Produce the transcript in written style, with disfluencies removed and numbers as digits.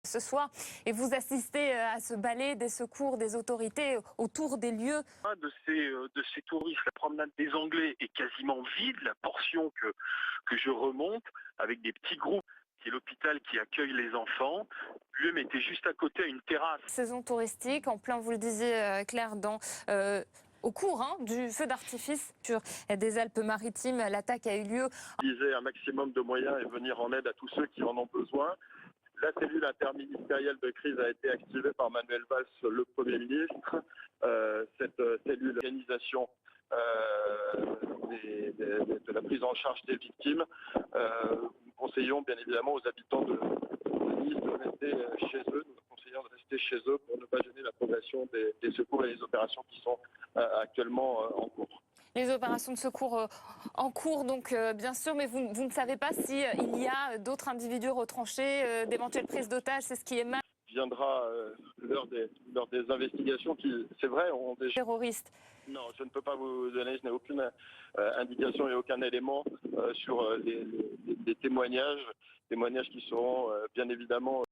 ce soir et vous assistez à ce balai des secours des autorités autour des lieux. De ces touristes, la promenade des Anglais est quasiment vide. La portion que je remonte avec des petits groupes, qui est l'hôpital qui accueille les enfants, lui était juste à côté à une terrasse. Saison touristique, en plein, vous le disiez Claire, au cours du feu d'artifice sur des Alpes-Maritimes, l'attaque a eu lieu. Utiliser un maximum de moyens et venir en aide à tous ceux qui en ont besoin. La cellule interministérielle de crise a été activée par Manuel Valls, le Premier ministre. Cette cellule d'organisation de la prise en charge des victimes. Nous conseillons bien évidemment aux habitants de Nice de rester chez eux. Nous conseillons de rester chez eux pour ne pas gêner la progression des secours et les opérations qui sont actuellement en cours. Les opérations de secours en cours, donc bien sûr, mais vous ne savez pas s'il y a d'autres individus retranchés, d'éventuelles prises d'otages, c'est ce qui est mal. Viendra lors des investigations qui, c'est vrai, ont déjà... Terroristes. Non, je ne peux pas vous donner, je n'ai aucune indication et aucun élément sur les témoignages qui seront bien évidemment